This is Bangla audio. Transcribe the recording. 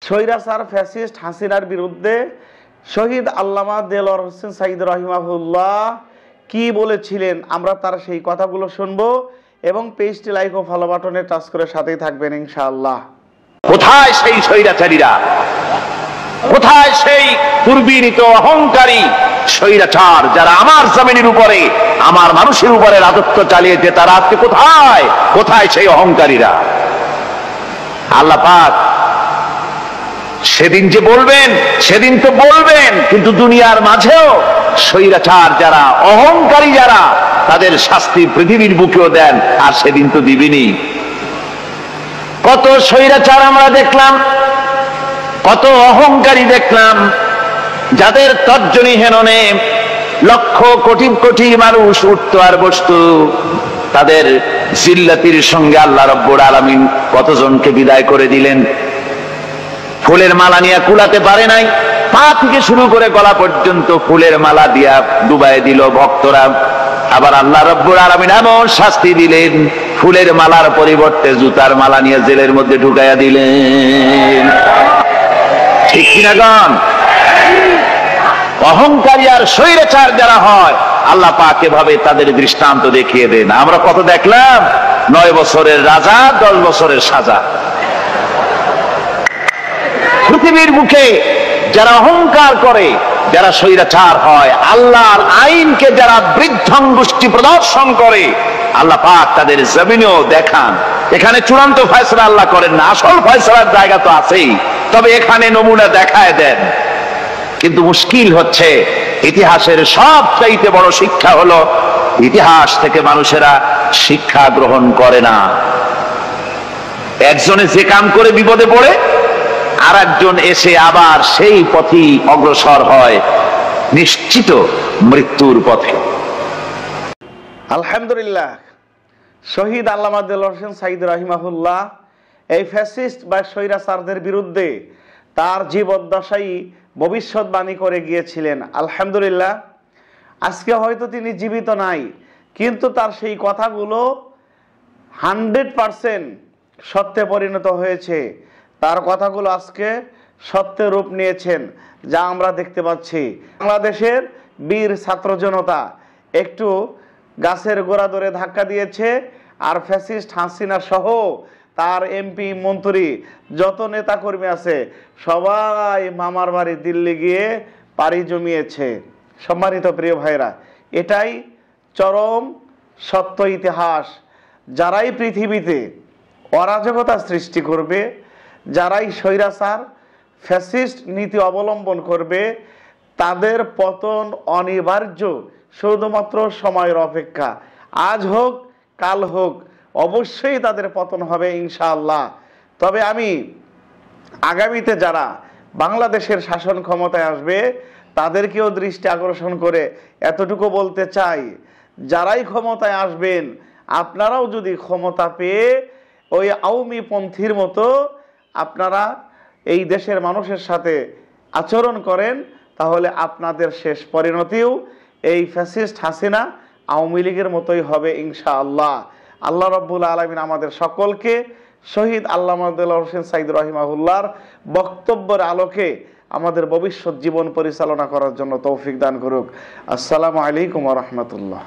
স্বৈরাচার ফ্যাসিস্ট হাসিনার বিরুদ্ধে শহীদ আল্লামা দেলোয়ার হোসেন সাঈদ রাহিমাহুল্লাহ কি বলেছিলেন, আমরা তার সেই কথাগুলো শুনবো এবং পেজটি লাইক ও ফলো বাটনে টাচ করে সাথেই থাকবেন ইনশাআল্লাহ। কোথায় সেই স্বৈরাচারীরা? কোথায় সেই দুর্বিনীত অহংকারী স্বৈরাচার যারা আমার জমিনের উপরে, আমার মানুষের উপরে রাজত্ব চালিয়েছে? তারা আজকে কোথায়? কোথায় সেই অহংকারীরা? আল্লাহ পাক সেদিন যে বলবেন, সেদিন তো বলবেন, কিন্তু দুনিয়ার মাঝেও স্বৈরাচার যারা, অহংকারী যারা, তাদের শাস্তি পৃথিবীর বুকেও দেন, আর সেদিন তো দিবেনি। কত স্বৈরাচার আমরা দেখলাম, কত অহংকারী দেখলাম, যাদের তর্জনী হেননে লক্ষ কোটি কোটি মানুষ উঠত আর বসত। তাদের জিল্লাতির সঙ্গে আল্লাহ রব্বুল আলামিন কতজনকে বিদায় করে দিলেন। ফুলের মালা নিয়ে কুলাতে পারে নাই, পা থেকে শুরু করে গলা পর্যন্ত ফুলের মালা দিয়া ডুবাই দিল ভক্তরা। আবার আল্লাহ রব্বুল আলামিন এমন শাস্তি দিলেন, ফুলের মালার পরিবর্তে জুতার মালা নিয়ে জেলের মধ্যে ঢুকাইয়া দিলেন। ঠিক কিনা গণ? অহংকারী আর স্বৈরাচার যারা হয়, আল্লাহ পাক এভাবে তাদের দৃষ্টান্ত দেখিয়ে দেন। আমরা কত দেখলাম, 9 বছরের রাজা, 10 বছরের সাজা। পৃথিবীর বুকে যারা অহংকার করে, যারা স্বৈরাচার হয়, আল্লাহর আইনকে যারা বৃদ্ধাঙ্গুষ্টি প্রদর্শন করে, আল্লাহ পাক তাদের জমিনেও দেখান। এখানে চূড়ান্ত ফয়সালা আল্লাহ করেন না, আসল ফয়সালার জায়গা তো আছেই, তবে এখানে নমুনা দেখায় দেন। কিন্তু মুশকিল হচ্ছে, ইতিহাসের সবচাইতে বড় শিক্ষা হলো, ইতিহাস থেকে মানুষেরা শিক্ষা গ্রহণ করে না। একজনে যে কাম করে বিপদে পড়ে, আর একজন এসে আবার সেই পথেই অগ্রসর হয়, নিশ্চিত মৃত্যুর পথে। আলহামদুলিল্লাহ, শহীদ আল্লামা দেলোয়ার হোসেন সাঈদ রাহিমাহুল্লাহ এই ফ্যাসিস্ট বা স্বৈরাচারদের বিরুদ্ধে তার জীবদ্দশায় ভবিষ্যৎবাণী করে গিয়েছিলেন। আলহামদুলিল্লাহ, আজকে হয়তো তিনি জীবিত নাই, কিন্তু তার সেই কথাগুলো 100% সত্যে পরিণত হয়েছে। তার কথাগুলো আজকে সত্যে রূপ নিয়েছেন, যা আমরা দেখতে পাচ্ছি। বাংলাদেশের বীর ছাত্র জনতা একটু গাছের গোড়া ধরে ধাক্কা দিয়েছে, আর ফ্যাসিস্ট হাসিনা সহ তার এমপি মন্ত্রী যত নেতাকর্মী আছে সবাই মামার বাড়ি দিল্লি গিয়ে পাড়ি জমিয়েছে। সম্মানিত প্রিয় ভাইরা, এটাই চরম সত্য ইতিহাস। যারাই পৃথিবীতে অরাজকতা সৃষ্টি করবে, যারাই স্বৈরাচার ফ্যাসিস্ট নীতি অবলম্বন করবে, তাদের পতন অনিবার্য, শুধুমাত্র সময়ের অপেক্ষা। আজ হোক কাল হোক, অবশ্যই তাদের পতন হবে ইনশাআল্লাহ। তবে আমি আগামীতে যারা বাংলাদেশের শাসন ক্ষমতায় আসবে তাদেরকেও দৃষ্টি আকর্ষণ করে এতটুকু বলতে চাই, যারাই ক্ষমতায় আসবেন, আপনারাও যদি ক্ষমতা পেয়ে ওই আওয়ামী পন্থীর মতো আপনারা এই দেশের মানুষের সাথে আচরণ করেন, তাহলে আপনাদের শেষ পরিণতিও এই ফ্যাসিস্ট হাসিনা আওয়ামী লীগের মতোই হবে ইনশাআল্লাহ। আল্লাহ রাব্বুল আলামিন আমাদের সকলকে শহীদ আল্লামা দেলোয়ার হোসেন সাঈদ রাহিমাহুল্লাহর বক্তব্যের আলোকে আমাদের ভবিষ্যৎ জীবন পরিচালনা করার জন্য তৌফিক দান করুক। আসসালামু আলাইকুম ওয়া রাহমাতুল্লাহ।